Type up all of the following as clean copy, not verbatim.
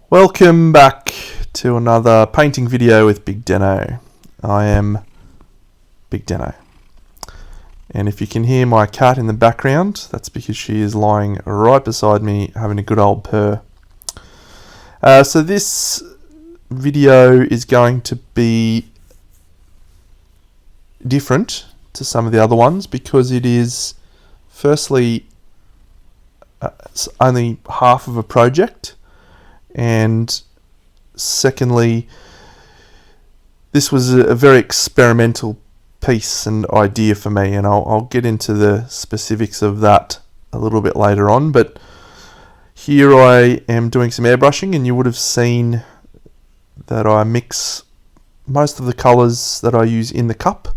Welcome back to another painting video with Big Deno. I am Big Deno. And if you can hear my cat in the background, that's because she is lying right beside me having a good old purr. So this video is going to be different to some of the other ones because it is firstly only half of a project, and secondly this was a very experimental piece and idea for me, and I'll get into the specifics of that a little bit later on. But here I am doing some airbrushing, and you would have seen that I mix most of the colours that I use in the cup,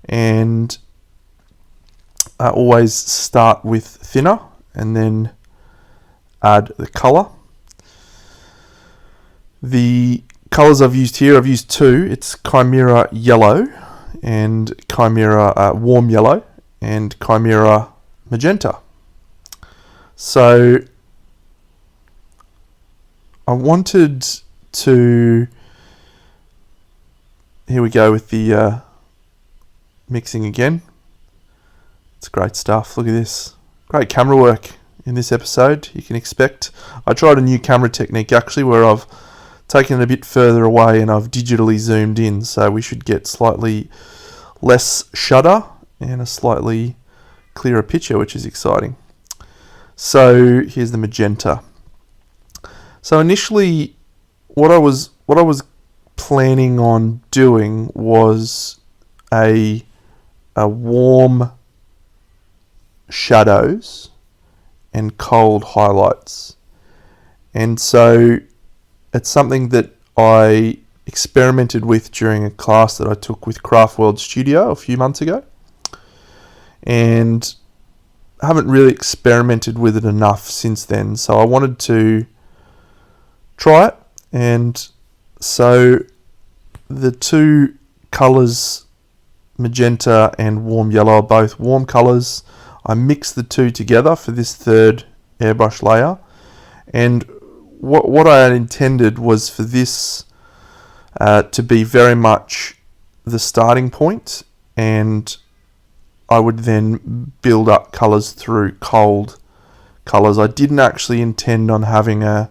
and I always start with thinner and then add the colour. The colours I've used here, I've used two. It's Chimera Yellow and Chimera Warm Yellow and Chimera Magenta. So I wanted to, here we go with the mixing again. It's great stuff. Look at this. Great camera work in this episode, you can expect. I tried a new camera technique actually where I've taken it a bit further away and I've digitally zoomed in, so we should get slightly less shutter and a slightly clearer picture, which is exciting. So here's the magenta. So initially what I was planning on doing was a warm shadows and cold highlights, and so it's something that I experimented with during a class that I took with Craft World Studio a few months ago, and I haven't really experimented with it enough since then, so I wanted to try it. And so the two colours, magenta and warm yellow, are both warm colours. I mixed the two together for this third airbrush layer, and what I had intended was for this to be very much the starting point, and I would then build up colours through cold colours. I didn't actually intend on having a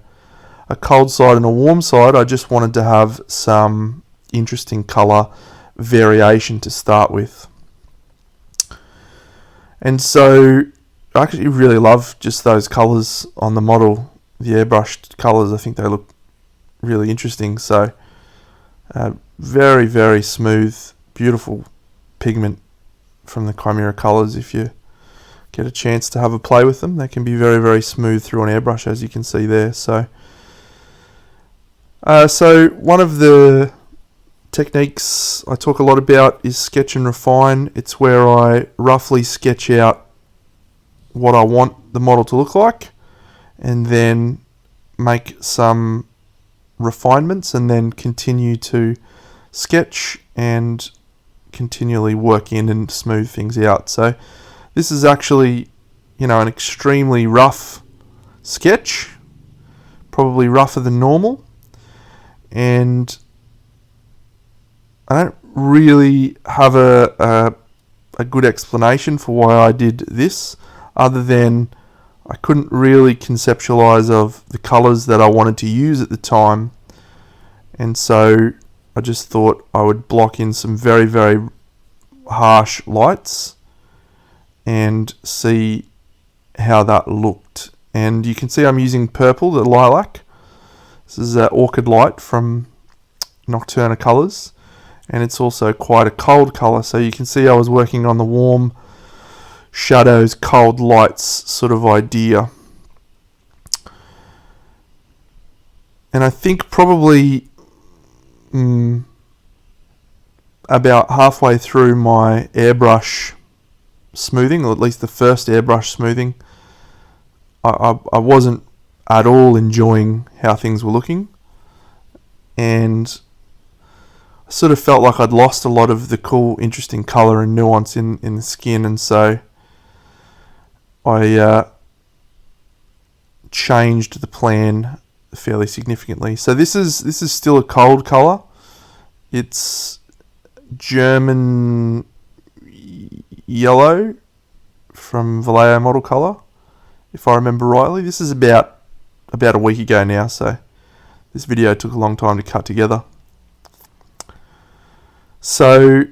cold side and a warm side. I just wanted to have some interesting colour variation to start with. And so I actually really love just those colours on the model, the airbrushed colours. I think they look really interesting. So very, very smooth, beautiful pigment from the Chimera colours. If you get a chance to have a play with them, they can be very, very smooth through an airbrush, as you can see there. So one of the techniques I talk a lot about is sketch and refine. It's where I roughly sketch out what I want the model to look like, and then make some refinements, and then continue to sketch and continually work in and smooth things out. So this is actually, an extremely rough sketch, probably rougher than normal, and I don't really have a good explanation for why I did this, other than I couldn't really conceptualize of the colors that I wanted to use at the time, and so I just thought I would block in some very, very harsh lights and see how that looked. And you can see I'm using purple, the lilac. This is Orchid Light from Nocturna Colors, and it's also quite a cold color, so you can see I was working on the warm shadows, cold lights sort of idea. And I think probably about halfway through my airbrush smoothing, or at least the first airbrush smoothing, I wasn't at all enjoying how things were looking, and I sort of felt like I'd lost a lot of the cool, interesting colour and nuance in the skin, and so I changed the plan fairly significantly. So this is still a cold color. It's German yellow from Vallejo model color, if I remember rightly. This is about a week ago now, so this video took a long time to cut together. So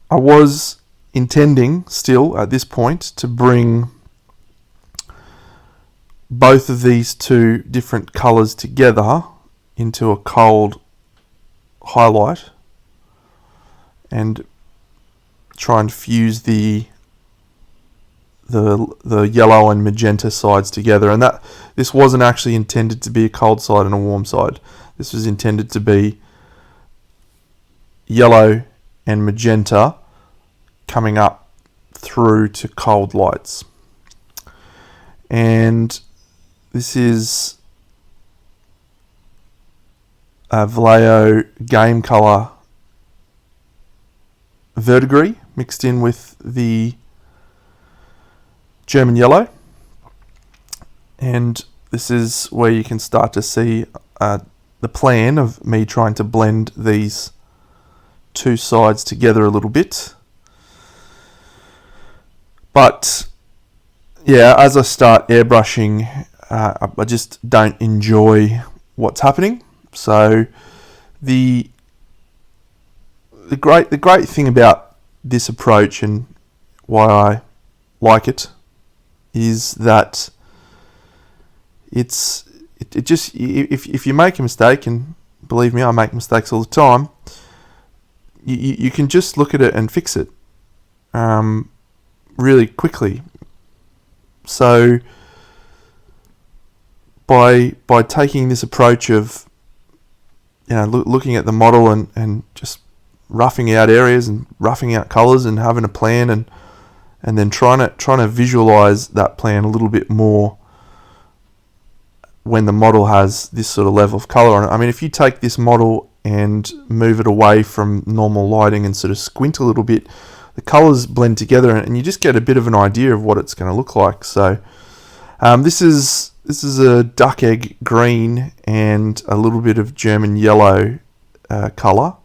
I was intending still at this point to bring both of these two different colours together into a cold highlight and try and fuse the yellow and magenta sides together. And that this wasn't actually intended to be a cold side and a warm side. This was intended to be yellow and magenta coming up through to cold lights. And this is a Vallejo game color verdigris mixed in with the German yellow, and this is where you can start to see the plan of me trying to blend these two sides together a little bit. But yeah, as I start airbrushing, I just don't enjoy what's happening. So the great thing about this approach and why I like it is that it just if you make a mistake, and believe me, I make mistakes all the time, you can just look at it and fix it really quickly. So by taking this approach of looking at the model and just roughing out areas and roughing out colours and having a plan and then trying to visualize that plan a little bit more when the model has this sort of level of color on it. I mean, if you take this model and move it away from normal lighting and sort of squint a little bit, the colors blend together and you just get a bit of an idea of what it's going to look like. So this is a duck egg green and a little bit of German yellow color,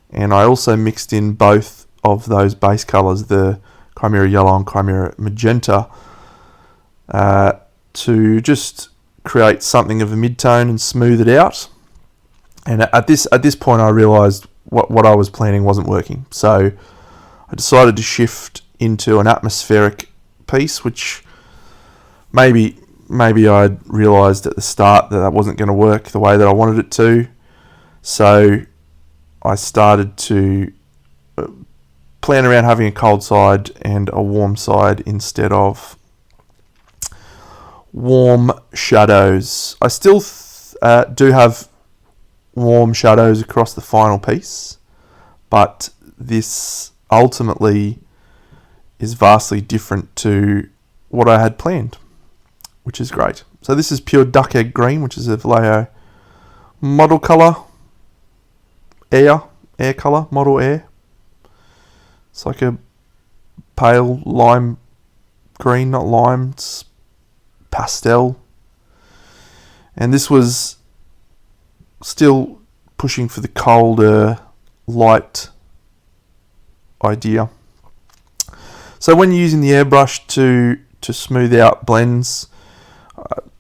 and I also mixed in both of those base colors, the Chimera yellow and Chimera magenta, to just create something of a mid-tone and smooth it out. And at this point I realized what I was planning wasn't working, so I decided to shift into an atmospheric piece, which maybe I'd realized at the start that wasn't going to work the way that I wanted it to. So I started to plan around having a cold side and a warm side instead of warm shadows. I still do have warm shadows across the final piece, but this ultimately is vastly different to what I had planned, which is great. So this is pure duck egg green, which is a Vallejo model color, air color, model air. It's like a pale lime green, not lime, it's pastel. And this was still pushing for the colder light idea. So when you're using the airbrush to smooth out blends,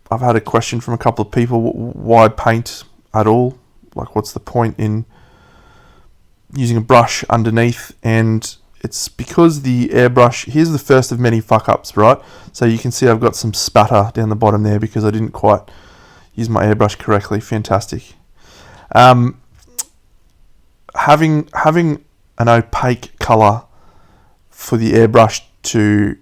I've had a question from a couple of people: why paint at all? Like, what's the point in using a brush underneath? And it's because the airbrush, here's the first of many fuck ups, right? So you can see I've got some spatter down the bottom there because I didn't quite use my airbrush correctly. Fantastic. Having an opaque color for the airbrush to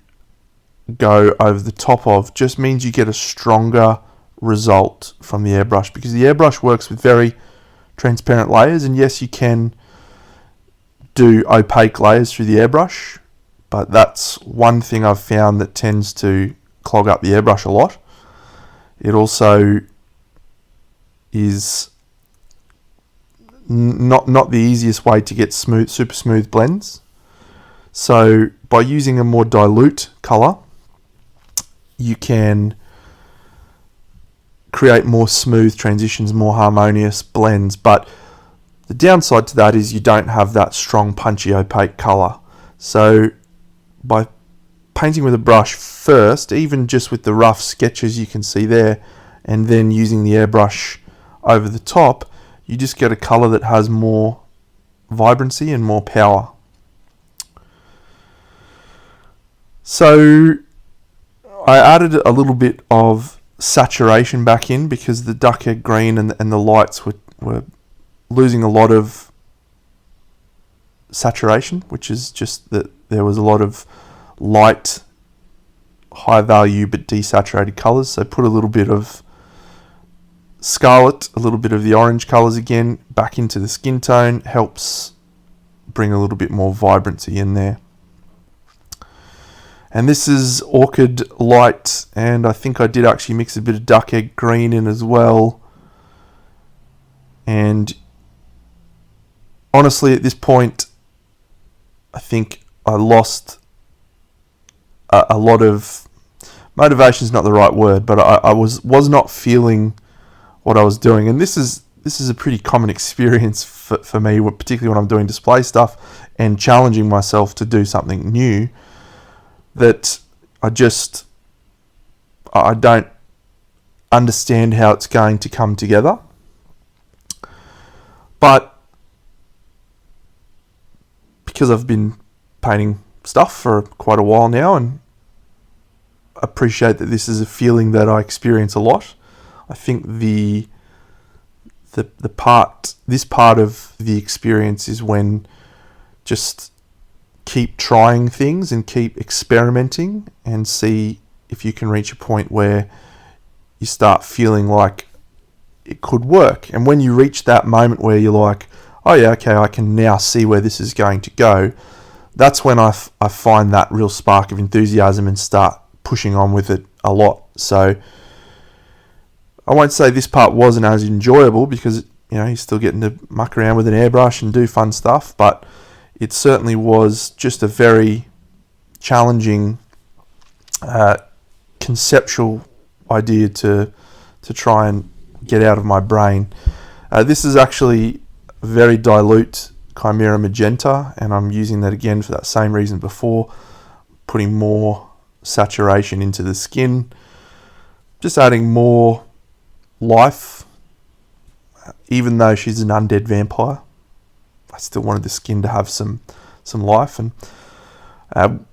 go over the top of just means you get a stronger result from the airbrush, because the airbrush works with very transparent layers, and yes, you can do opaque layers through the airbrush, but that's one thing I've found that tends to clog up the airbrush a lot. It also is not the easiest way to get super smooth blends. So by using a more dilute color, you can create more smooth transitions, more harmonious blends. But the downside to that is you don't have that strong, punchy, opaque colour. So by painting with a brush first, even just with the rough sketches you can see there, and then using the airbrush over the top, you just get a colour that has more vibrancy and more power. So I added a little bit of saturation back in because the duck egg green and the lights were losing a lot of saturation, which is just that there was a lot of light, high value but desaturated colours. So put a little bit of scarlet, a little bit of the orange colours again back into the skin tone, helps bring a little bit more vibrancy in there. And this is Orchid Light, and I think I did actually mix a bit of duck egg green in as well. And honestly, at this point, I think I lost a lot of motivation is not the right word, but I was not feeling what I was doing. And this is a pretty common experience for me, particularly when I'm doing display stuff and challenging myself to do something new, that I don't understand how it's going to come together. But because I've been painting stuff for quite a while now and appreciate that this is a feeling that I experience a lot, I think this part of the experience is when just keep trying things and keep experimenting and see if you can reach a point where you start feeling like it could work. And when you reach that moment where you're like, oh yeah, okay, I can now see where this is going to go, that's when I find that real spark of enthusiasm and start pushing on with it a lot. So I won't say this part wasn't as enjoyable because, you're still getting to muck around with an airbrush and do fun stuff, but it certainly was just a very challenging conceptual idea to try and get out of my brain. This is actually very dilute Chimera Magenta, and I'm using that again for that same reason before, putting more saturation into the skin, just adding more life. Even though she's an undead vampire, I still wanted the skin to have some life. And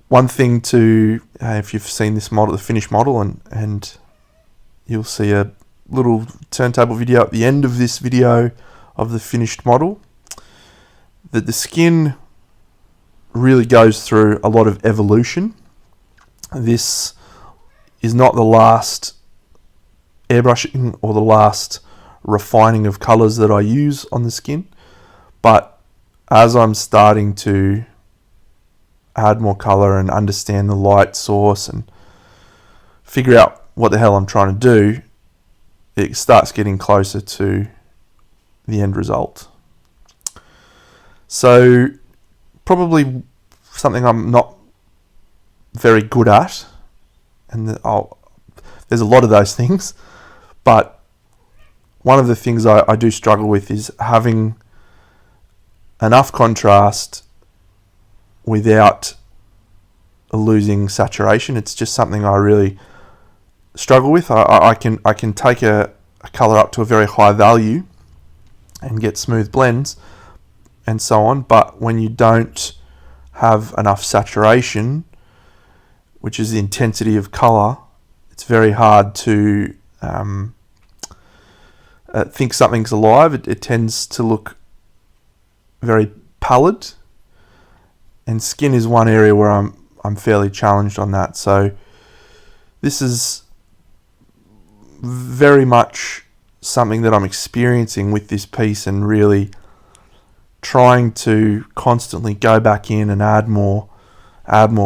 one thing to, if you've seen this model, the finished model, and you'll see a little turntable video at the end of this video of the finished model, that the skin really goes through a lot of evolution. This is not the last airbrushing or the last refining of colours that I use on the skin, but as I'm starting to add more colour and understand the light source and figure out what the hell I'm trying to do, it starts getting closer to the end result. So probably something I'm not very good at, and there's a lot of those things, but one of the things I do struggle with is having enough contrast without losing saturation. It's just something I really struggle with. I can take a colour up to a very high value and get smooth blends and so on, but when you don't have enough saturation, which is the intensity of colour, it's very hard to think something's alive. It tends to look very pallid, and skin is one area where I'm fairly challenged on that. So this is very much something that I'm experiencing with this piece, and really trying to constantly go back in and add more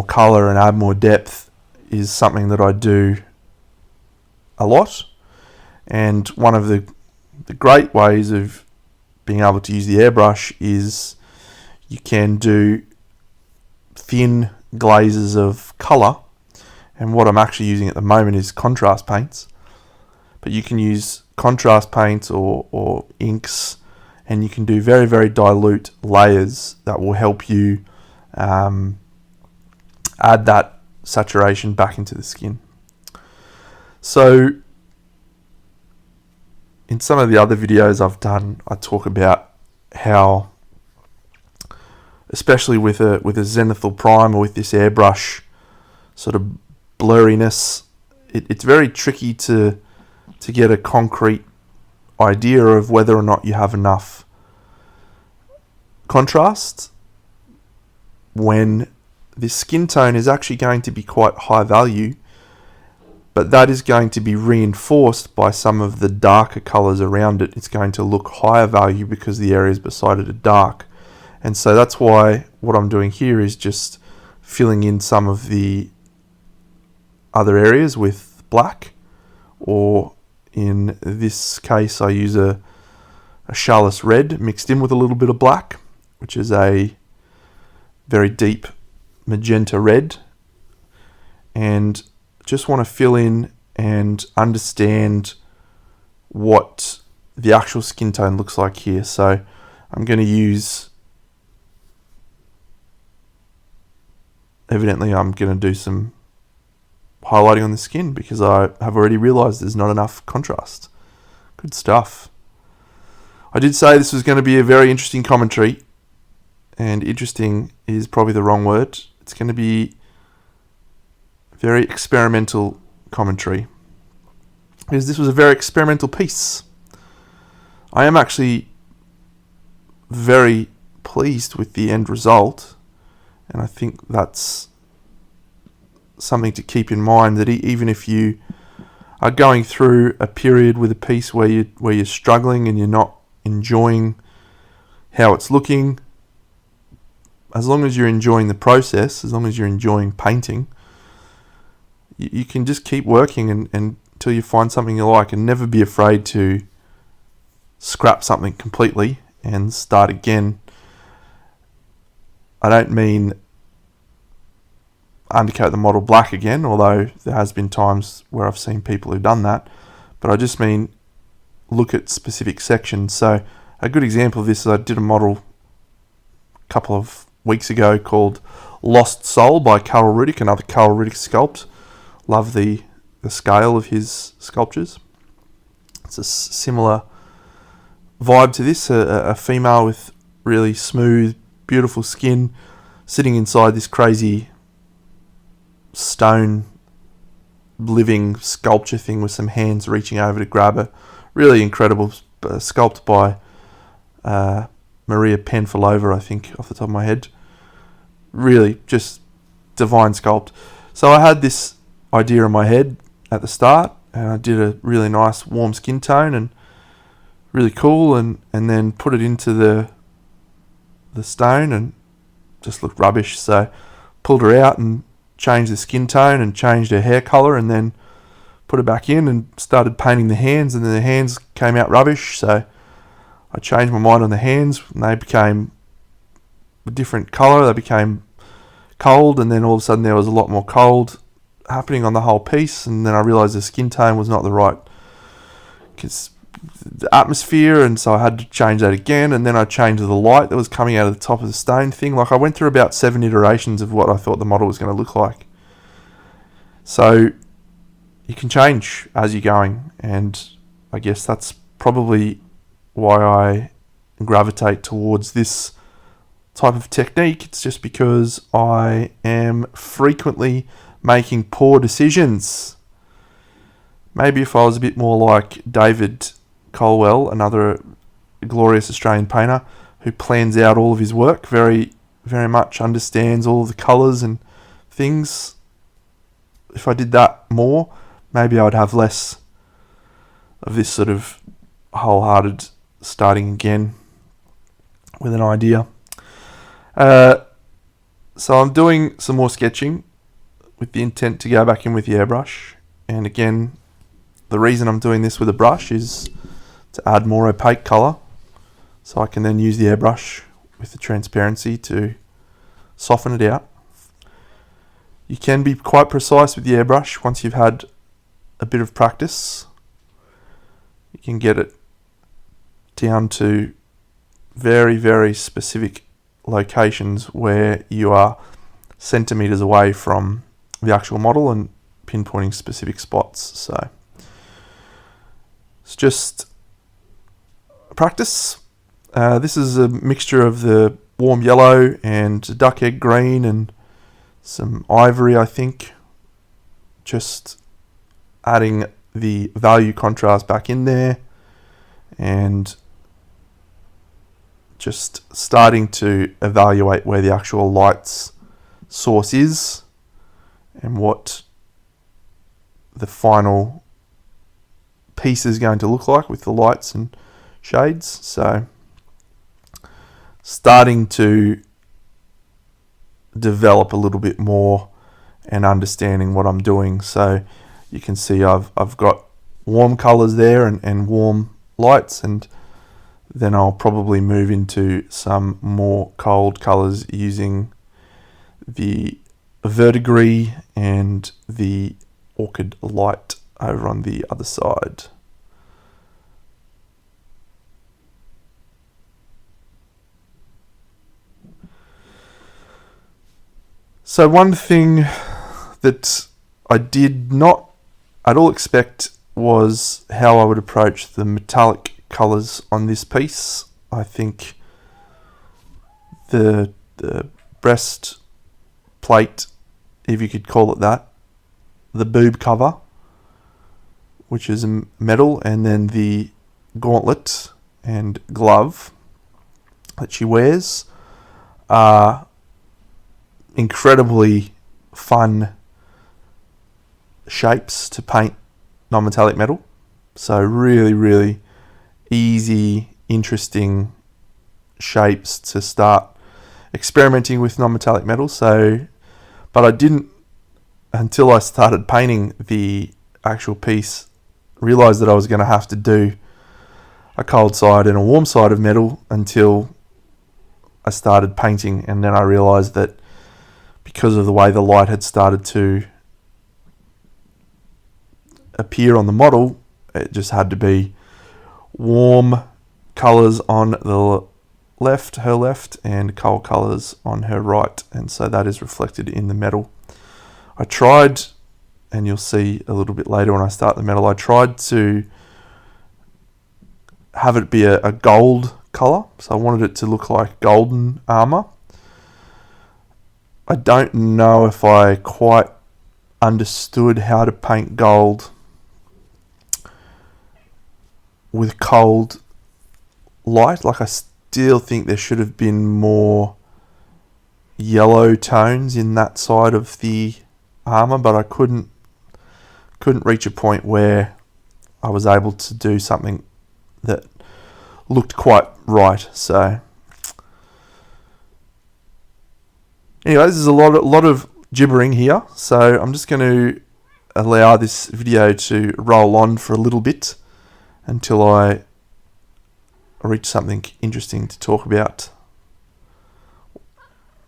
color and add more depth is something that I do a lot. And one of the great ways of being able to use the airbrush is you can do thin glazes of color, and what I'm actually using at the moment is contrast paints, but you can use contrast paints or inks, and you can do very, very dilute layers that will help you add that saturation back into the skin. So in some of the other videos I've done, I talk about how, especially with a zenithal prime or with this airbrush sort of blurriness, it's very tricky to get a concrete idea of whether or not you have enough contrast when this skin tone is actually going to be quite high value, but that is going to be reinforced by some of the darker colors around it. It's going to look higher value because the areas beside it are dark. And so that's why what I'm doing here is just filling in some of the other areas with black, or in this case I use a Charlotte's red mixed in with a little bit of black, which is a very deep magenta red, and just want to fill in and understand what the actual skin tone looks like here. So I'm going to use, evidently I'm going to do some highlighting on the skin because I have already realized there's not enough contrast. Good stuff. I did say this was going to be a very interesting commentary, and interesting is probably the wrong word. It's going to be very experimental commentary, because this was a very experimental piece. I am actually very pleased with the end result, and I think that's something to keep in mind, that even if you are going through a period with a piece where you're struggling and you're not enjoying how it's looking, as long as you're enjoying the process, as long as you're enjoying painting, you can just keep working and until you find something you like, and never be afraid to scrap something completely and start again. I don't mean undercoat the model black again, although there has been times where I've seen people who've done that, but I just mean look at specific sections. So a good example of this is I did a model a couple of weeks ago called Lost Soul by Karol Rudyk, another Karol Rudyk sculpt. Love the scale of his sculptures. It's a similar vibe to this, a female with really smooth, beautiful skin sitting inside this crazy stone living sculpture thing with some hands reaching over to grab her. Really incredible sculpt by Maria Penfilova, I think, off the top of my head. Really just divine sculpt. So I had this idea in my head at the start, and I did a really nice warm skin tone and really cool, and then put it into the stone and just looked rubbish. So pulled her out and changed the skin tone and changed her hair color, and then put it back in and started painting the hands, and then the hands came out rubbish. So I changed my mind on the hands, and they became a different color. They became cold, and then all of a sudden there was a lot more cold happening on the whole piece, and then I realized the skin tone was not the right atmosphere, and so I had to change that again, and then I changed the light that was coming out of the top of the stone thing. Like, I went through about 7 iterations of what I thought the model was going to look like. So you can change as you're going, and I guess that's probably why I gravitate towards this type of technique. It's just because I am frequently making poor decisions. Maybe if I was a bit more like David Colwell, another glorious Australian painter who plans out all of his work, very, very much understands all of the colours and things. If I did that more, maybe I would have less of this sort of wholehearted starting again with an idea. So I'm doing some more sketching with the intent to go back in with the airbrush. And again, the reason I'm doing this with a brush is to add more opaque colour, so I can then use the airbrush with the transparency to soften it out. You can be quite precise with the airbrush once you've had a bit of practice. can get it down to very, very specific locations where you are centimeters away from the actual model and pinpointing specific spots. So it's just practice. This is a mixture of the warm yellow and duck egg green and some ivory, I think. Just adding the value contrast back in there and just starting to evaluate where the actual light's source is and what the final piece is going to look like with the lights and shades. So starting to develop a little bit more and understanding what I'm doing. So you can see I've got warm colors there and warm lights, and then I'll probably move into some more cold colors using the verdigris and the orchid light over on the other side. So one thing that I did not at all expect was how I would approach the metallic colours on this piece. I think the breast plate, if you could call it that, the boob cover, which is metal, and then the gauntlet and glove that she wears are incredibly fun shapes to paint non-metallic metal. So really, really easy, interesting shapes to start experimenting with non-metallic metal. So, but I didn't, until I started painting the actual piece, realize that I was going to have to do a cold side and a warm side of metal until I started painting. And then I realized that because of the way the light had started to appear on the model, it just had to be warm colors on the left, her left, and cold colors on her right, and so that is reflected in the metal. I tried, and you'll see a little bit later when I start the metal, I tried to have it be a gold color, so I wanted it to look like golden armor. I don't know if I quite understood how to paint gold with cold light. Like, I still think there should have been more yellow tones in that side of the armor, but I couldn't reach a point where I was able to do something that looked quite right. So anyway, this is a lot of gibbering here, so I'm just going to allow this video to roll on for a little bit until I reach something interesting to talk about.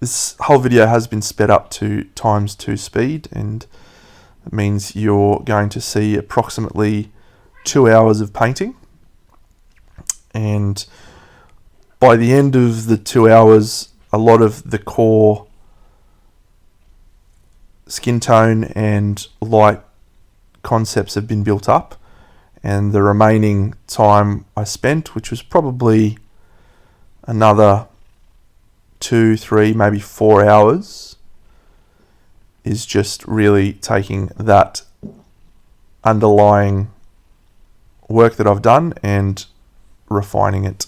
This whole video has been sped up to ×2 speed, and it means you're going to see approximately 2 hours of painting. And by the end of the 2 hours, a lot of the core skin tone and light concepts have been built up, and the remaining time I spent, which was probably another 2, 3, maybe 4 hours, is just really taking that underlying work that I've done and refining it,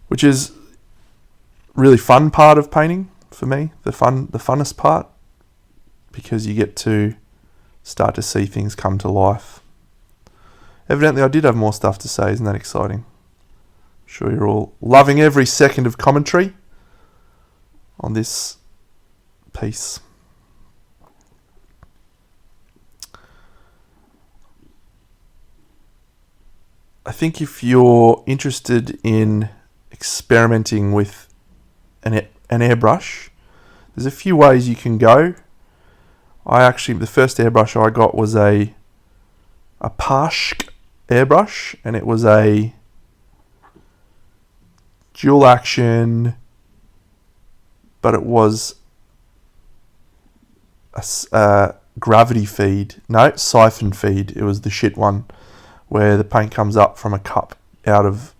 which is really fun part of painting for me, the funnest part, because you get to start to see things come to life. Evidently I did have more stuff to say. Isn't that exciting? I'm sure you're all loving every second of commentary on this piece. I think if you're interested in experimenting with an airbrush, there's a few ways you can go. The first airbrush I got was a Pashk airbrush, and it was a dual action, but it was a gravity feed. No, siphon feed. It was the shit one where the paint comes up from a cup out of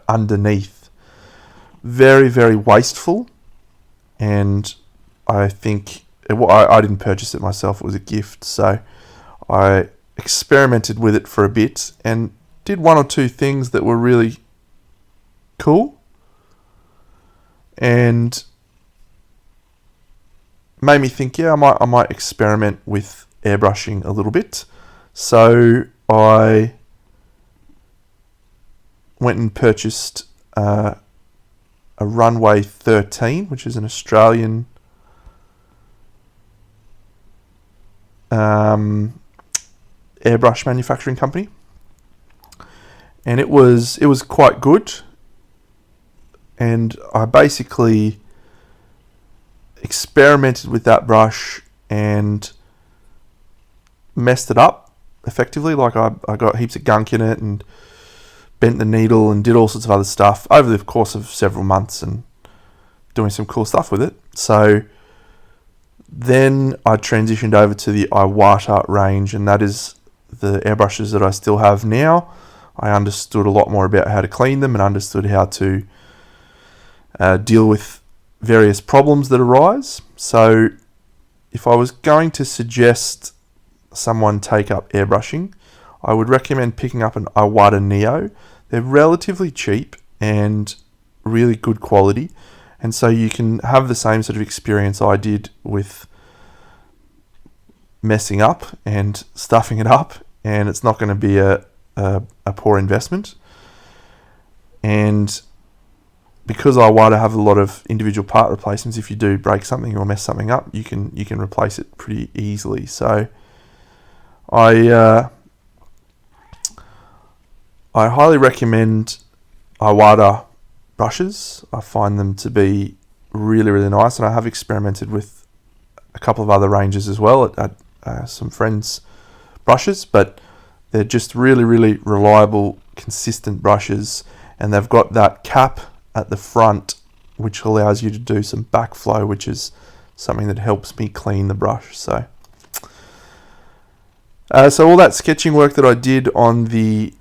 underneath. Very, very wasteful, and I think I didn't purchase it myself. It was a gift, so I experimented with it for a bit and did one or two things that were really cool and made me think, yeah, I might experiment with airbrushing a little bit. So I went and purchased a Runway 13, which is an Australian airbrush manufacturing company, and it was quite good. And I basically experimented with that brush and messed it up effectively. Like I got heaps of gunk in it and bent the needle and did all sorts of other stuff over the course of several months and doing some cool stuff with it. So then I transitioned over to the Iwata range, and that is the airbrushes that I still have now. I understood a lot more about how to clean them and understood how to deal with various problems that arise. So if I was going to suggest someone take up airbrushing, I would recommend picking up an Iwata Neo. They're relatively cheap and really good quality, and so you can have the same sort of experience I did with messing up and stuffing it up, and it's not going to be a poor investment. And because Iwata have a lot of individual part replacements, if you do break something or mess something up, you can replace it pretty easily. So I highly recommend Iwata brushes. I find them to be really, really nice, and I have experimented with a couple of other ranges as well at some friends' brushes, but they're just really, really reliable, consistent brushes, and they've got that cap at the front which allows you to do some backflow, which is something that helps me clean the brush. So all that sketching work that I did on the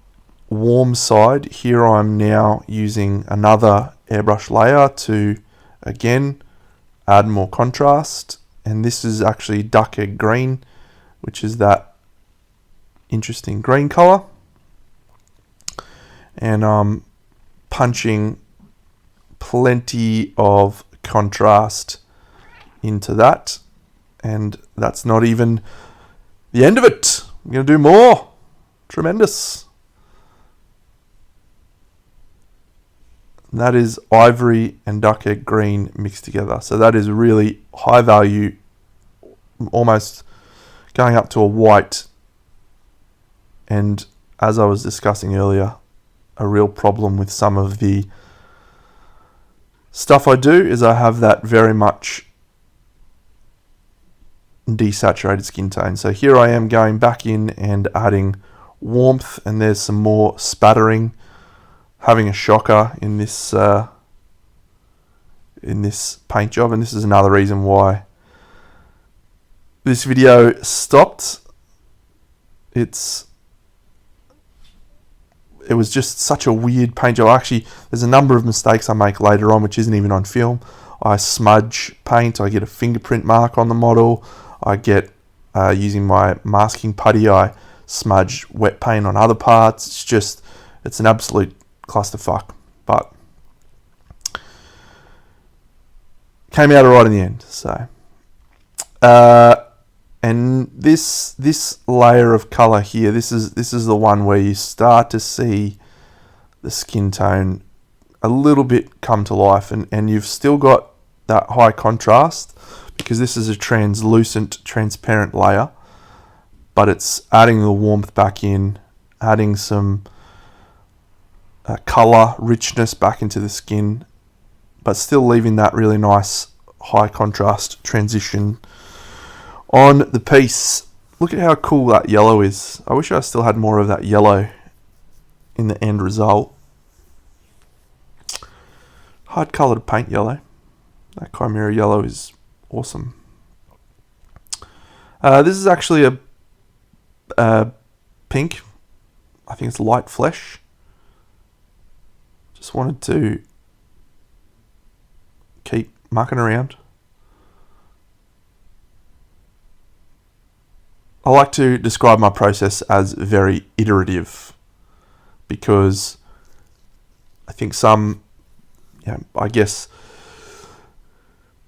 warm side, here I'm now using another airbrush layer to again add more contrast, and this is actually duck egg green, which is that interesting green color, and I'm punching plenty of contrast into that, and that's not even the end of it. I'm going to do more. Tremendous. And that is ivory and duck egg green mixed together. So that is really high value, almost going up to a white. And as I was discussing earlier, a real problem with some of the stuff I do is I have that very much desaturated skin tone. So here I am going back in and adding warmth, and there's some more spattering, having a shocker in this paint job, and this is another reason why this video stopped. It was just such a weird paint job. Actually, there's a number of mistakes I make later on which isn't even on film. I smudge paint, I get a fingerprint mark on the model, I get, using my masking putty, I smudge wet paint on other parts. It's an absolute clusterfuck, but came out alright in the end. So, and this layer of color here, this is the one where you start to see the skin tone a little bit come to life, and you've still got that high contrast because this is a translucent, transparent layer, but it's adding the warmth back in, adding some color richness back into the skin, but still leaving that really nice high contrast transition on the piece. Look at how cool that yellow is. I wish I still had more of that yellow in the end result. Hard colour to paint yellow. That Chimera yellow is awesome. This is actually a pink. I think it's light flesh. Just wanted to keep mucking around. I like to describe my process as very iterative because I think some, I guess,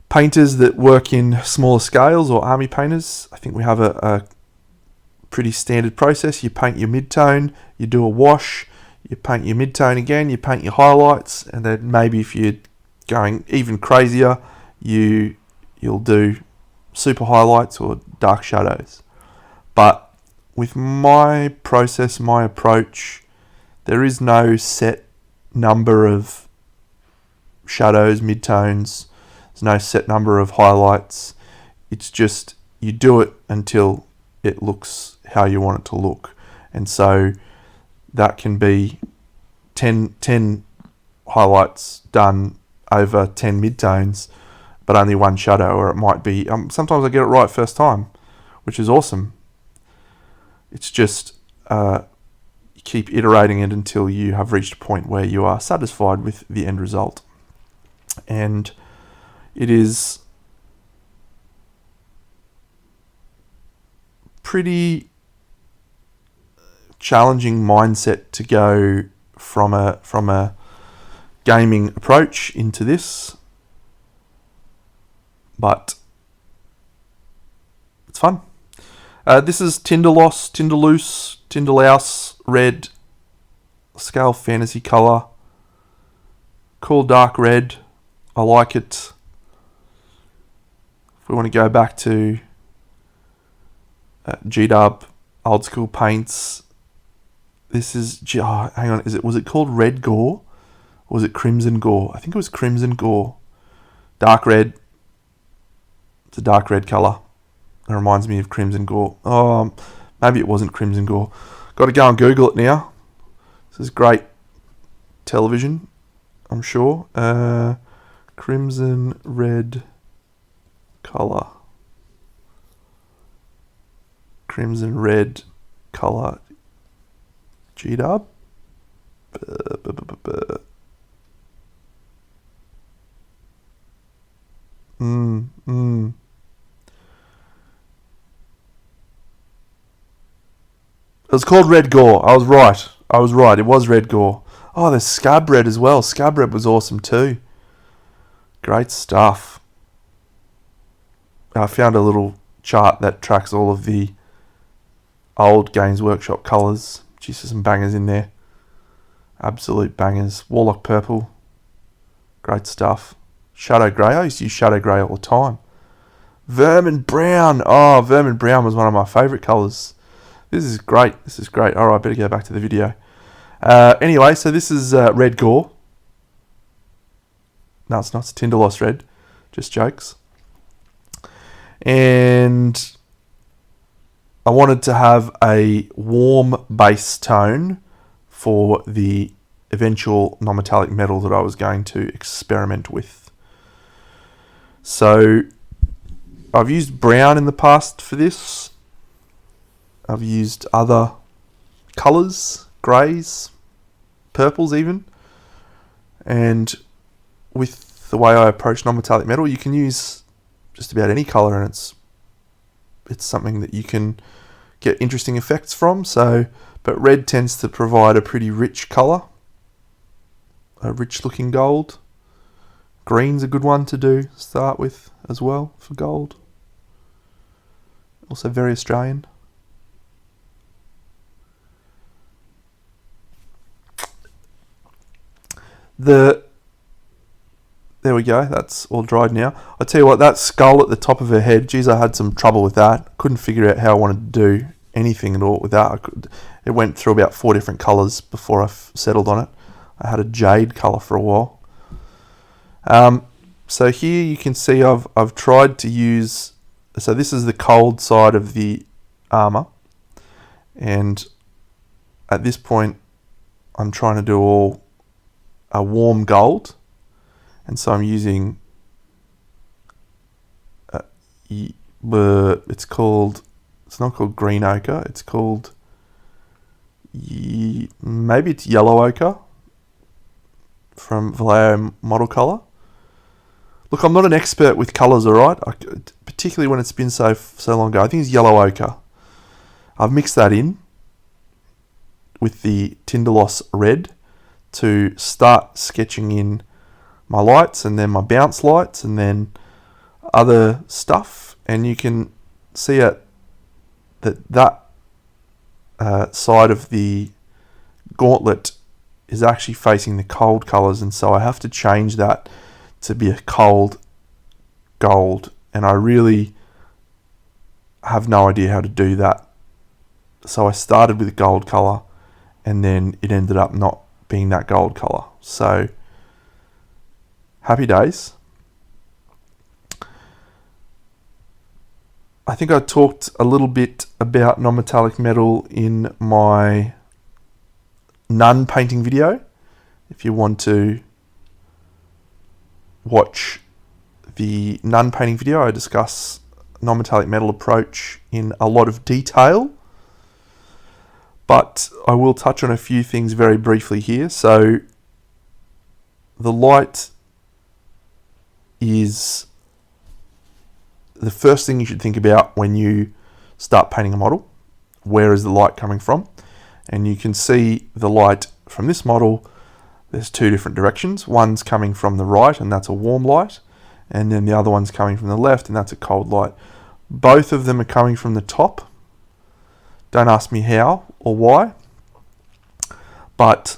painters that work in smaller scales or army painters, I think we have a pretty standard process. You paint your mid-tone, you do a wash, you paint your mid-tone again, you paint your highlights, and then maybe if you're going even crazier, you'll do super highlights or dark shadows. But with my process, my approach, there is no set number of shadows, mid-tones. There's no set number of highlights. It's just you do it until it looks how you want it to look. And so that can be 10 highlights done over 10 mid-tones, but only one shadow. Or it might be, sometimes I get it right first time, which is awesome. It's just you keep iterating it until you have reached a point where you are satisfied with the end result. And it is pretty challenging mindset to go from a gaming approach into this, but it's fun. This is Tinderloose Red Scale Fantasy Color. Cool dark red. I like it. If we want to go back to G-Dub, old school paints, this is, hang on, was it called Red Gore? Or was it Crimson Gore? I think it was Crimson Gore. Dark red. It's a dark red colour. It reminds me of Crimson Gore. Oh, maybe it wasn't Crimson Gore. Got to go and Google it now. This is great television, I'm sure. Crimson red colour. Crimson red colour. G-Dub. It was called Red Gore. I was right. It was Red Gore. Oh, there's Scab Red as well. Scab Red was awesome too. Great stuff. I found a little chart that tracks all of the old Games Workshop colours. Jeez, there's some bangers in there. Absolute bangers. Warlock Purple. Great stuff. Shadow Grey. I used to use Shadow Grey all the time. Vermin Brown. Oh, Vermin Brown was one of my favourite colours. This is great. Alright, better go back to the video. Anyway, so this is Red Gore. No, it's not. It's Tinderloss Red. Just jokes. And I wanted to have a warm base tone for the eventual non-metallic metal that I was going to experiment with. So I've used brown in the past for this. I've used other colours, greys, purples even. And with the way I approach non-metallic metal, you can use just about any colour, and it's something that you can get interesting effects from. So, but red tends to provide a pretty rich colour, a rich looking gold. Green's a good one to start with as well for gold. Also very Australian. There we go, that's all dried now. I tell you what, that skull at the top of her head, geez, I had some trouble with that. Couldn't figure out how I wanted to do anything at all with that. It went through about 4 different colours before I settled on it. I had a jade colour for a while. So here you can see I've tried to use, so this is the cold side of the armour, and at this point I'm trying to do all a warm gold, and so I'm using it's not called green ochre, it's called maybe it's yellow ochre from Vallejo Model Colour. Look, I'm not an expert with colours, alright, particularly when it's been so long ago. I think it's yellow ochre. I've mixed that in with the Tinderloss red to start sketching in my lights, and then my bounce lights, and then other stuff. And you can see that side of the gauntlet is actually facing the cold colours, and so I have to change that to be a cold gold, and I really have no idea how to do that. So I started with a gold colour, and then it ended up not being that gold colour. So happy days. I think I talked a little bit about non-metallic metal in my nun painting video. If you want to watch the nun painting video, I discuss non-metallic metal approach in a lot of detail, but I will touch on a few things very briefly here. So the light is the first thing you should think about when you start painting a model. Where is the light coming from? And you can see the light from this model. There's two different directions. One's coming from the right, and that's a warm light, and then the other one's coming from the left, and that's a cold light. Both of them are coming from the top. Don't ask me how or why, but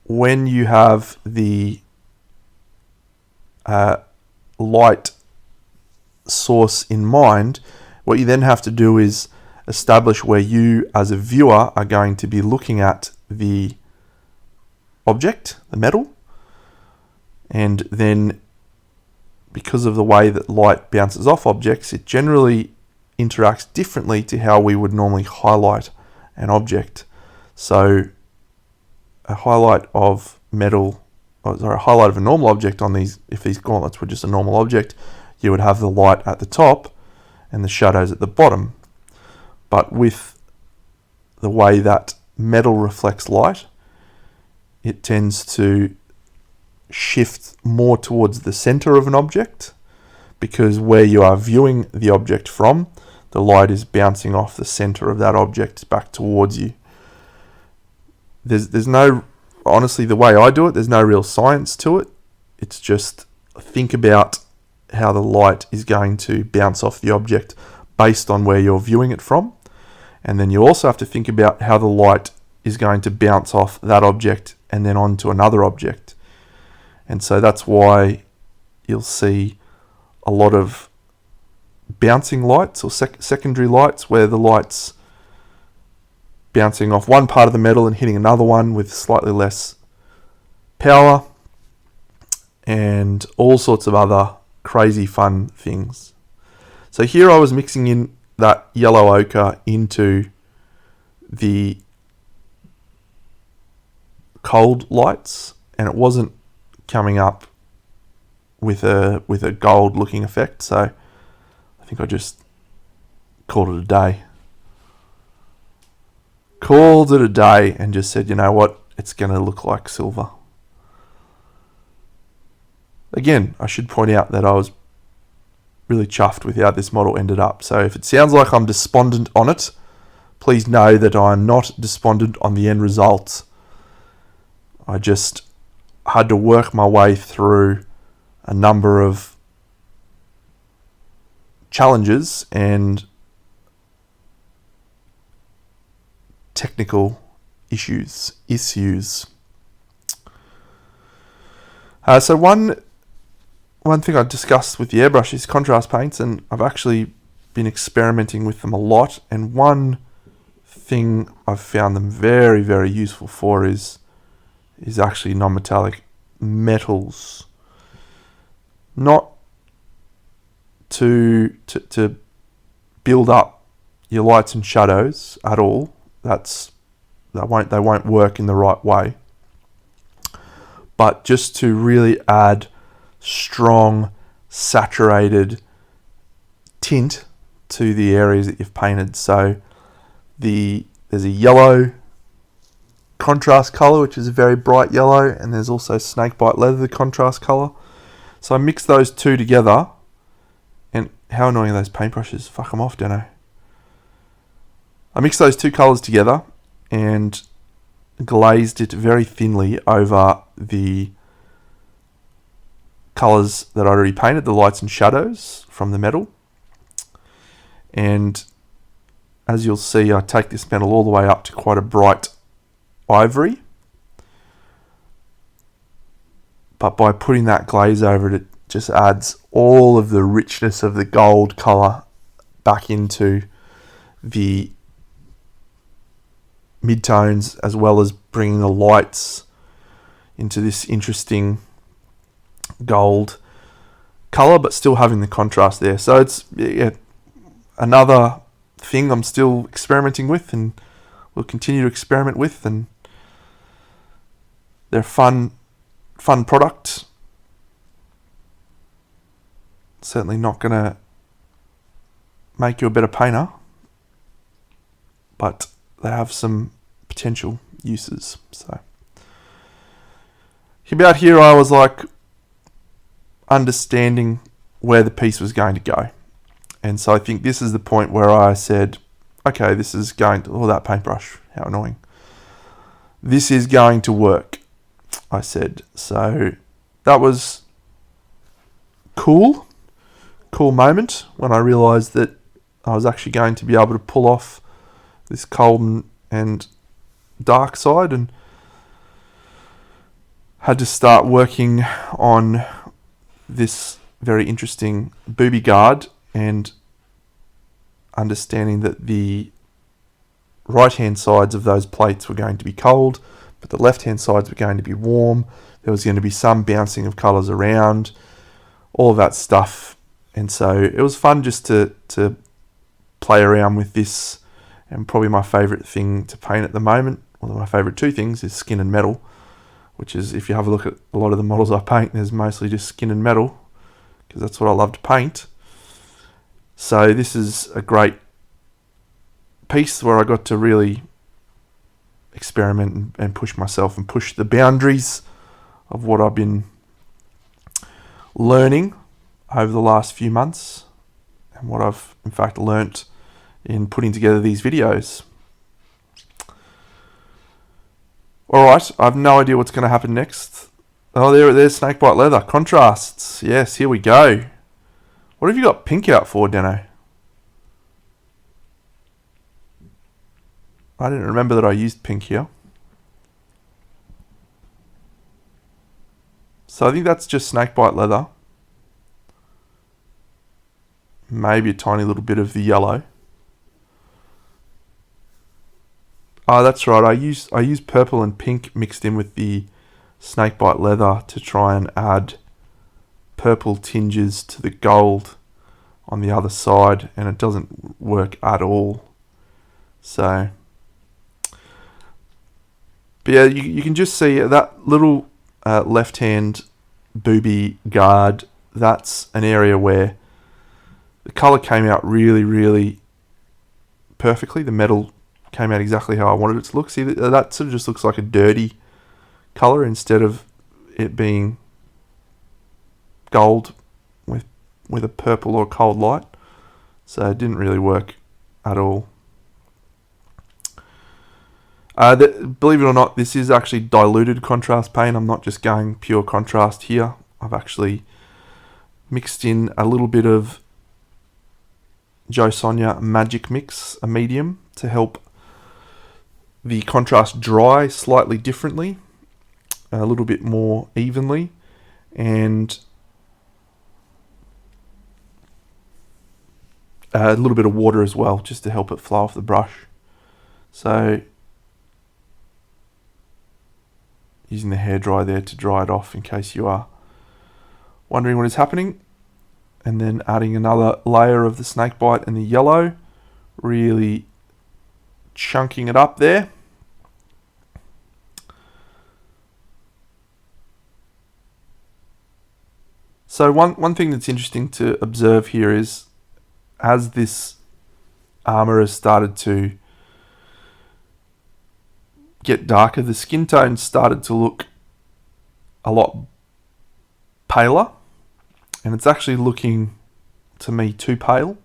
when you have the light source in mind, what you then have to do is establish where you as a viewer are going to be looking at the object, the metal, and then because of the way that light bounces off objects, it generally interacts differently to how we would normally highlight an object. So a highlight of metal, a highlight of a normal object on these, if these gauntlets were just a normal object, you would have the light at the top and the shadows at the bottom. But with the way that metal reflects light, it tends to shift more towards the center of an object, because where you are viewing the object from, the light is bouncing off the center of that object back towards you. There's no, honestly, the way I do it, there's no real science to it. It's just think about how the light is going to bounce off the object based on where you're viewing it from. And then you also have to think about how the light is going to bounce off that object and then onto another object. And so that's why you'll see a lot of bouncing lights or secondary lights, where the light's bouncing off one part of the metal and hitting another one with slightly less power, and all sorts of other crazy fun things. So here I was mixing in that yellow ochre into the cold lights, and it wasn't coming up with a gold looking effect, so I think I just called it a day. Called it a day and just said, you know what, it's going to look like silver. Again, I should point out that I was really chuffed with how this model ended up. So if it sounds like I'm despondent on it, please know that I'm not despondent on the end result. I just had to work my way through a number of challenges and technical issues. So one thing I discussed with the airbrush is contrast paints, and I've actually been experimenting with them a lot. And one thing I've found them very, very useful for is actually non-metallic metals. Not to build up your lights and shadows at all. That's they won't work in the right way. But just to really add strong, saturated tint to the areas that you've painted. So there's a yellow contrast color, which is a very bright yellow, and there's also snakebite leather, the contrast color. So I mix those two together, and how annoying are those paintbrushes? Fuck them off, don't I? I mixed those two colors together and glazed it very thinly over the colors that I already painted, the lights and shadows from the metal. And as you'll see, I take this metal all the way up to quite a bright ivory. But by putting that glaze over it, it just adds all of the richness of the gold color back into the midtones, as well as bringing the lights into this interesting gold color, but still having the contrast there. So it's another thing I'm still experimenting with, and will continue to experiment with, and they're fun product. Certainly not going to make you a better painter, but they have some potential uses. So about here I was like understanding where the piece was going to go. And so I think this is the point where I said, okay, this is going to, that paintbrush, how annoying. This is going to work, I said. So that was cool moment when I realized that I was actually going to be able to pull off this cold and dark side, and had to start working on this very interesting booby guard, and understanding that the right hand sides of those plates were going to be cold, but the left hand sides were going to be warm. There was going to be some bouncing of colours around, all of that stuff. And so it was fun just to play around with this. And probably my favourite thing to paint at the moment, well, my favourite two things, is skin and metal, which is, if you have a look at a lot of the models I paint, there's mostly just skin and metal, because that's what I love to paint. So this is a great piece where I got to really experiment and push myself and push the boundaries of what I've been learning over the last few months, and what I've in fact learnt in putting together these videos. Alright, I have no idea what's going to happen next. Oh, there's snakebite leather. Contrasts. Yes, here we go. What have you got pink out for, Deno? I didn't remember that I used pink here. So I think that's just snakebite leather. Maybe a tiny little bit of the yellow. Oh, that's right. I use purple and pink mixed in with the snakebite leather to try and add purple tinges to the gold on the other side, and it doesn't work at all. So, but yeah, you can just see that little left-hand booby guard. That's an area where the colour came out really, really perfectly. The metal came out exactly how I wanted it to look. See, that sort of just looks like a dirty colour instead of it being gold with a purple or cold light. So it didn't really work at all. Believe it or not, this is actually diluted contrast paint. I'm not just going pure contrast here. I've actually mixed in a little bit of Joe Sonia Magic Mix, a medium, to help the contrast dry slightly differently, a little bit more evenly, and a little bit of water as well, just to help it flow off the brush. So using the hairdryer there to dry it off in case you are wondering what is happening. And then adding another layer of the snakebite and the yellow, really chunking it up there. So one thing that's interesting to observe here is, as this armour has started to get darker, the skin tone started to look a lot paler, and it's actually looking to me too pale.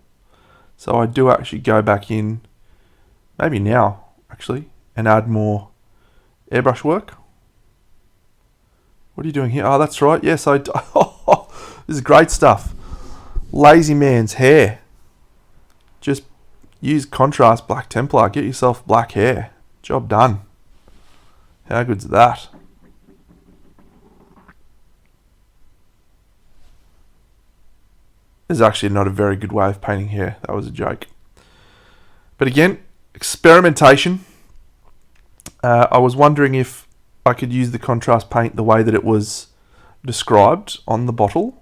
So I do actually go back in, maybe now actually, and add more airbrush work. What are you doing here? Oh, that's right. Yes, oh, this is great stuff. Lazy man's hair. Just use contrast black Templar. Get yourself black hair. Job done. How good's that? This is actually not a very good way of painting hair. That was a joke. But again, experimentation. I was wondering if I could use the contrast paint the way that it was described on the bottle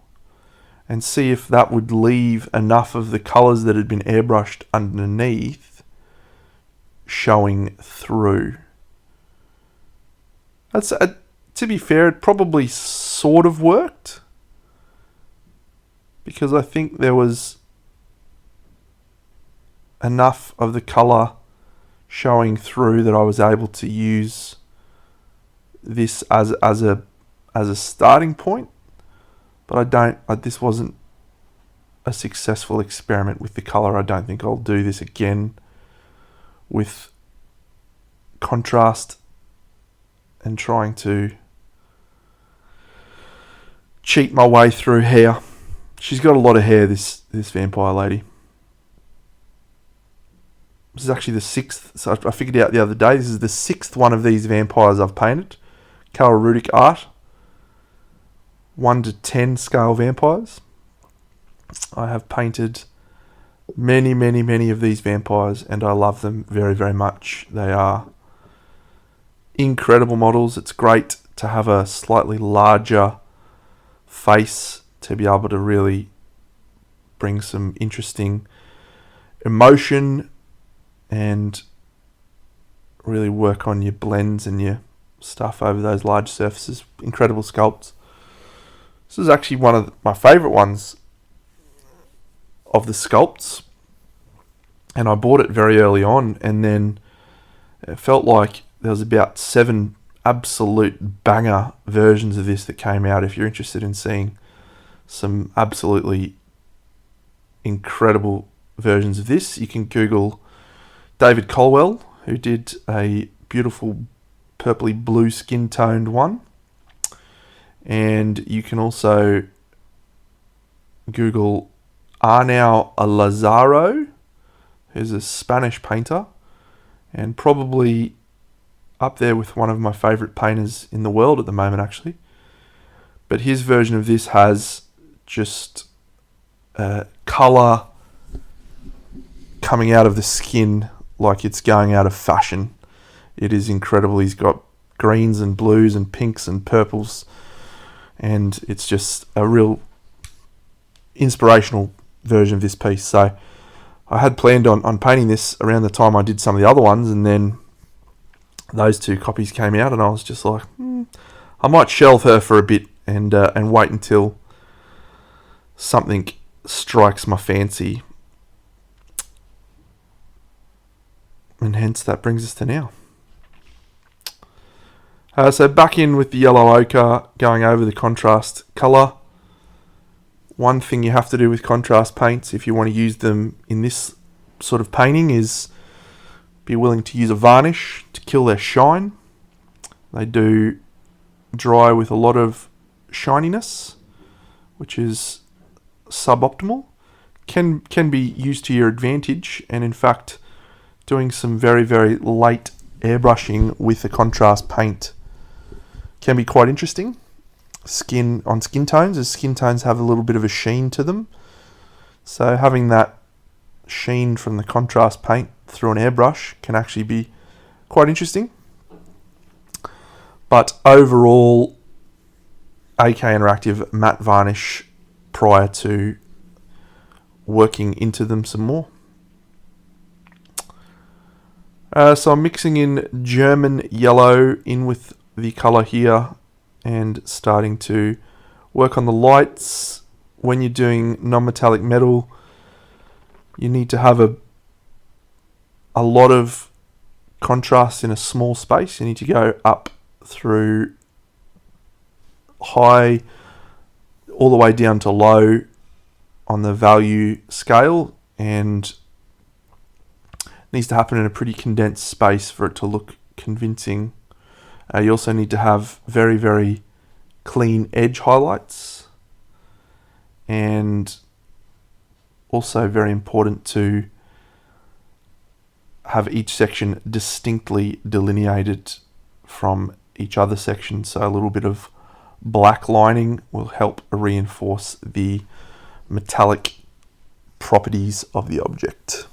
and see if that would leave enough of the colours that had been airbrushed underneath showing through. That's to be fair, it probably sort of worked, because I think there was enough of the colour showing through that I was able to use this as a starting point. But this wasn't a successful experiment with the colour. I don't think I'll do this again with contrast and trying to cheat my way through hair. She's got a lot of hair, this vampire lady. This is actually the 6th, so I figured out the other day, this is the 6th one of these vampires I've painted. Karol Rudyk art. 1 to 10 scale vampires. I have painted many of these vampires, and I love them very, very much. They are incredible models. It's great to have a slightly larger face to be able to really bring some interesting emotion and really work on your blends and your stuff over those large surfaces. Incredible sculpts. This is actually one of my favourite ones of the sculpts, and I bought it very early on, and then it felt like there was about 7 absolute banger versions of this that came out. If you're interested in seeing some absolutely incredible versions of this, you can Google David Colwell, who did a beautiful purpley blue skin toned one, and you can also Google Arnau Lazaro, who's a Spanish painter and probably up there with one of my favourite painters in the world at the moment, actually. But his version of this has just colour coming out of the skin like it's going out of fashion. It is incredible. He's got greens and blues and pinks and purples, and it's just a real inspirational version of this piece. So I had planned on painting this around the time I did some of the other ones, and then those 2 copies came out, and I was just like, I might shelve her for a bit and wait until something strikes my fancy. And hence that brings us to now. So back in with the yellow ochre, going over the contrast colour. One thing you have to do with contrast paints if you want to use them in this sort of painting is be willing to use a varnish to kill their shine. They do dry with a lot of shininess, which is suboptimal. Can be used to your advantage, and in fact doing some very, very light airbrushing with a contrast paint can be quite interesting. Skin tones, as skin tones have a little bit of a sheen to them, so having that sheen from the contrast paint through an airbrush can actually be quite interesting. But overall, AK Interactive matte varnish prior to working into them some more. So I'm mixing in German yellow in with the colour here and starting to work on the lights when you're doing non-metallic metal, you need to have a lot of contrast in a small space. You need to go up through high all the way down to low on the value scale, and it needs to happen in a pretty condensed space for it to look convincing. You also need to have very, very clean edge highlights, and also very important to have each section distinctly delineated from each other section. So a little bit of black lining will help reinforce the metallic properties of the object.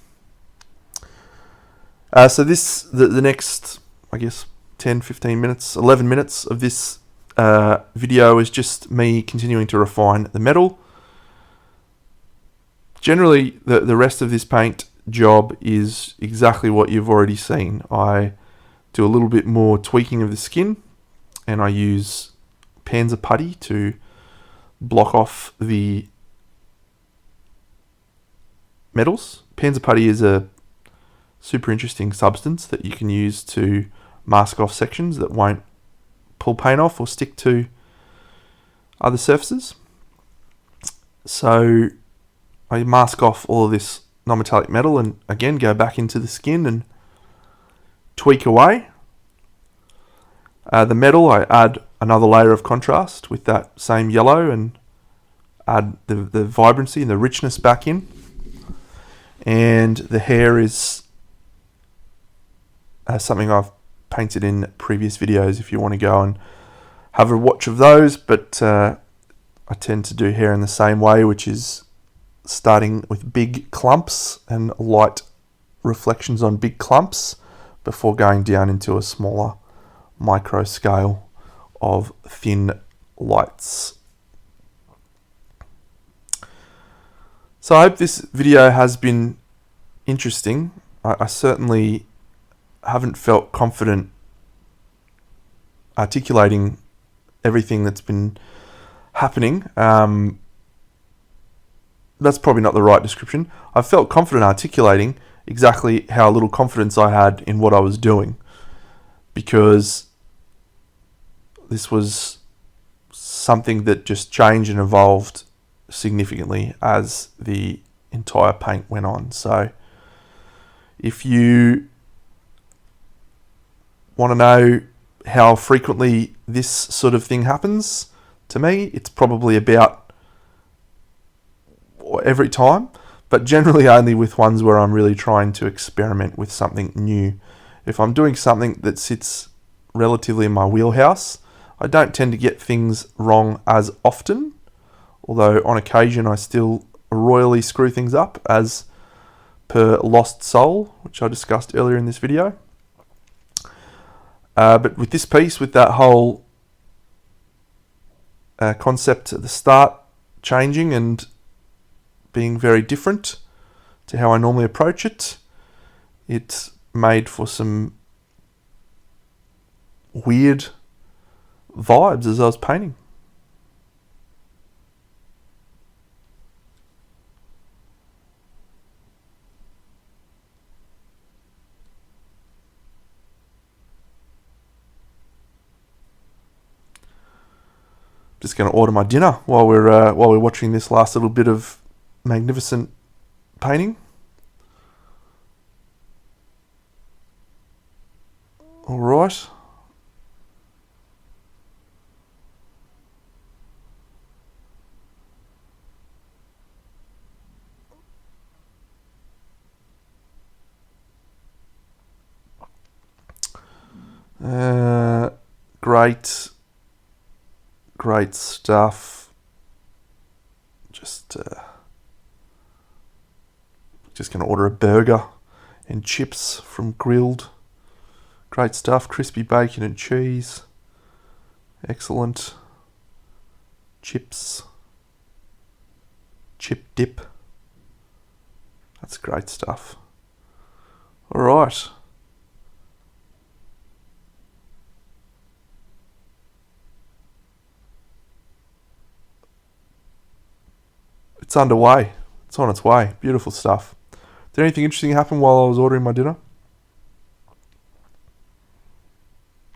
So the next, I guess, 10, 15 minutes, 11 minutes of this video is just me continuing to refine the metal. Generally, the rest of this paint job is exactly what you've already seen. I do a little bit more tweaking of the skin, and I use Panzer putty to block off the metals. Panzer putty is a super interesting substance that you can use to mask off sections that won't pull paint off or stick to other surfaces. So I mask off all of this non-metallic metal and again go back into the skin and tweak away. The metal, I add another layer of contrast with that same yellow and add the vibrancy and the richness back in. And the hair is something I've painted in previous videos if you want to go and have a watch of those, but I tend to do hair in the same way, which is starting with big clumps and light reflections on big clumps before going down into a smaller micro scale of thin lights. So I hope this video has been interesting. I certainly haven't felt confident articulating everything that's been happening. That's probably not the right description. I felt confident articulating exactly how little confidence I had in what I was doing, because this was something that just changed and evolved significantly as the entire paint went on. So if you want to know how frequently this sort of thing happens to me, it's probably about every time, but generally only with ones where I'm really trying to experiment with something new. If I'm doing something that sits relatively in my wheelhouse, I don't tend to get things wrong as often, although on occasion I still royally screw things up, as per Lost Soul, which I discussed earlier in this video. But with this piece, with that whole concept at the start changing and being very different to how I normally approach it, it made for some weird vibes as I was painting. Just going to order my dinner while we're watching this last little bit of magnificent painting. All right. Great stuff. Just going to order a burger and chips from Grilled. Great stuff. Crispy bacon and cheese. Excellent. Chips. Chip dip. That's great stuff. All right. it's underway. It's on its way. Beautiful stuff. Did anything interesting happen while I was ordering my dinner?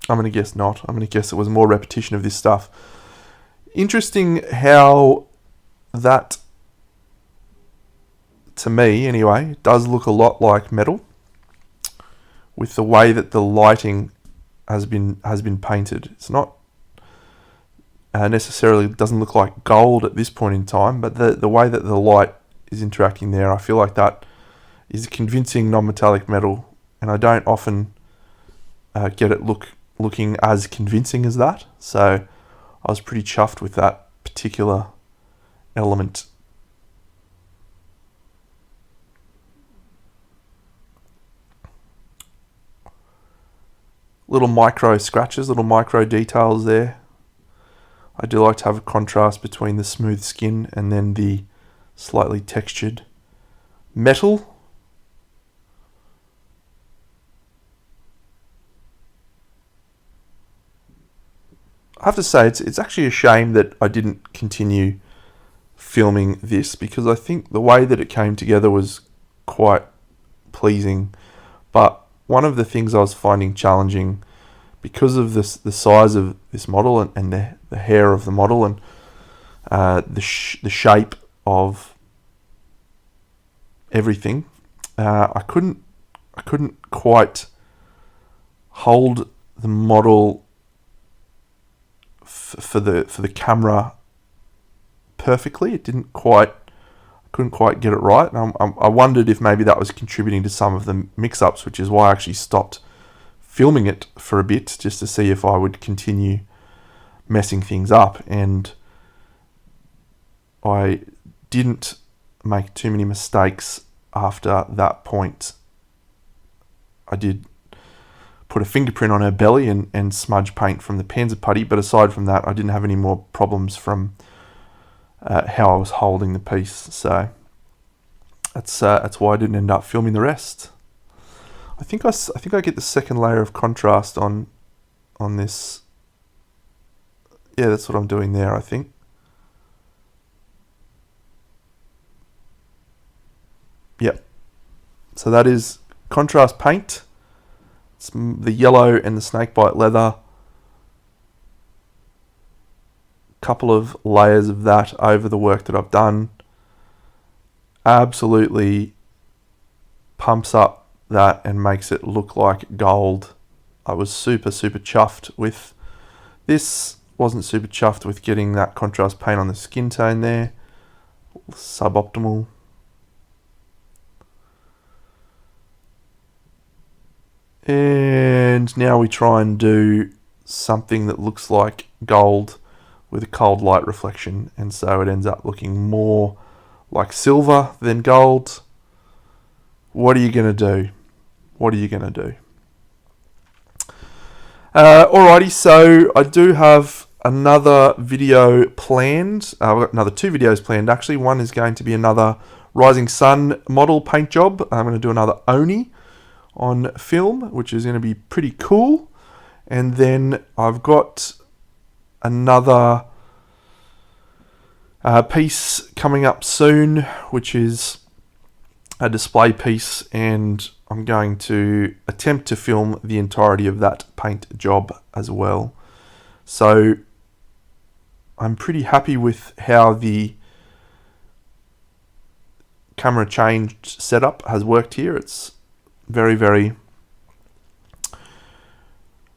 I'm going to guess not. I'm going to guess it was more repetition of this stuff. Interesting how that, to me anyway, does look a lot like metal with the way that the lighting has been painted. It's not necessarily, doesn't look like gold at this point in time, but the way that the light is interacting there, I feel like that is a convincing non-metallic metal, and I don't often get it looking as convincing as that. So I was pretty chuffed with that particular element. Little micro scratches, little micro details there. I do like to have a contrast between the smooth skin and then the slightly textured metal. I have to say, it's actually a shame that I didn't continue filming this, because I think the way that it came together was quite pleasing. But one of the things I was finding challenging, because of the size of this model and the hair of the model and the shape of everything, I couldn't quite hold the model for the camera perfectly. It didn't quite, I couldn't quite get it right. And I wondered if maybe that was contributing to some of the mix-ups, which is why I actually stopped filming it for a bit, just to see if I would continue messing things up. And I didn't make too many mistakes after that point. I did put a fingerprint on her belly and smudge paint from the Panzer putty, but aside from that, I didn't have any more problems from how I was holding the piece. So that's why I didn't end up filming the rest. I think I get the second layer of contrast on this. Yeah, that's what I'm doing there, I think. Yep. So that is contrast paint. It's the yellow and the snakebite leather. Couple of layers of that over the work that I've done. Absolutely pumps up that and makes it look like gold. I was super chuffed with this. Wasn't super chuffed with getting that contrast paint on the skin tone there. Suboptimal. And now we try and do something that looks like gold with a cold light reflection, and so it ends up looking more like silver than gold. What are you going to do? What are you going to do? Alrighty, so I do have another video planned. I've got another 2 videos planned actually. One is going to be another Rising Sun model paint job. I'm going to do another Oni on film, which is going to be pretty cool. And then I've got another piece coming up soon, which is a display piece, and I'm going to attempt to film the entirety of that paint job as well. So I'm pretty happy with how the camera change setup has worked here. It's very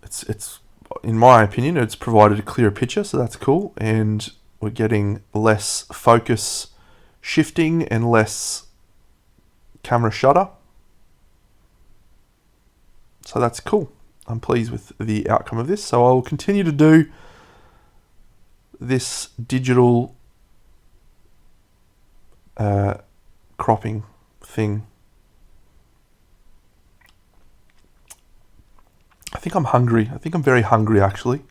it's in my opinion, it's provided a clearer picture, so that's cool, and we're getting less focus shifting and less camera shutter, so that's cool. I'm pleased with the outcome of this, so I'll continue to do this digital cropping thing. I think I'm hungry. I think I'm very hungry, actually.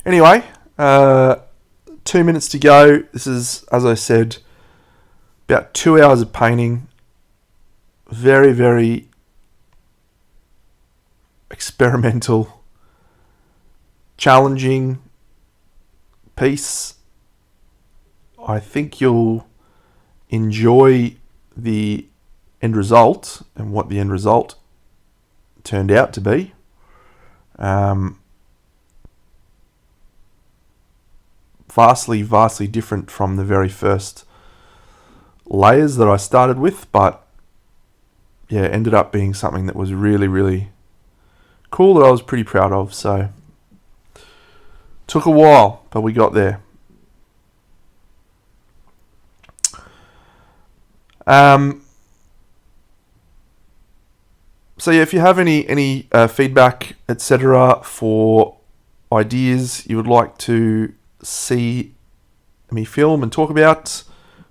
Anyway, 2 minutes to go. This is, as I said, about 2 hours of painting. Very experimental, challenging, piece. I think you'll enjoy the end result and what the end result turned out to be. Vastly different from the very first layers that I started with, but yeah, ended up being something that was really cool that I was pretty proud of. So took a while, but we got there. So yeah, if you have any feedback, etc., for ideas you would like to see me film and talk about,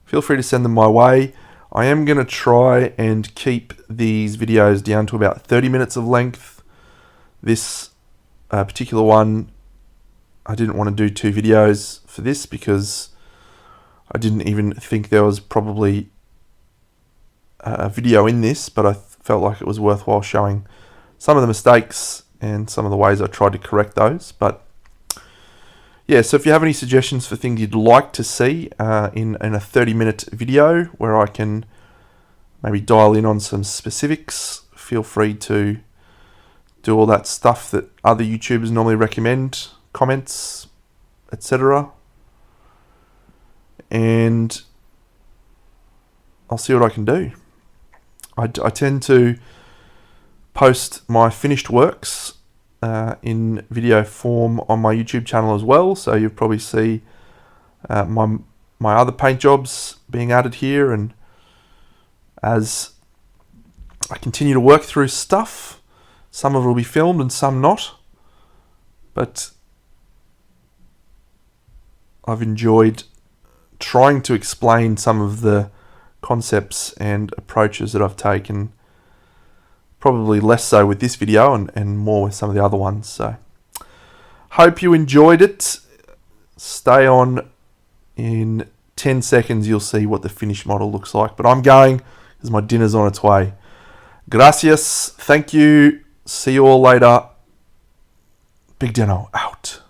feel free to send them my way. I am going to try and keep these videos down to about 30 minutes of length. This particular one, I didn't want to do 2 videos for this because I didn't even think there was probably a video in this, but I felt like it was worthwhile showing some of the mistakes and some of the ways I tried to correct those. But yeah, so if you have any suggestions for things you'd like to see in a 30-minute video where I can maybe dial in on some specifics, feel free to do all that stuff that other YouTubers normally recommend, comments, etc. And I'll see what I can do. I tend to post my finished works in video form on my YouTube channel as well, so you'll probably see my other paint jobs being added here, and as I continue to work through stuff, some of it will be filmed and some not, but I've enjoyed trying to explain some of the concepts and approaches that I've taken, probably less so with this video and more with some of the other ones. So hope you enjoyed it. Stay on. In 10 seconds you'll see what the finished model looks like, but I'm going because my dinner's on its way. Gracias, thank you, see you all later. Big Deno out.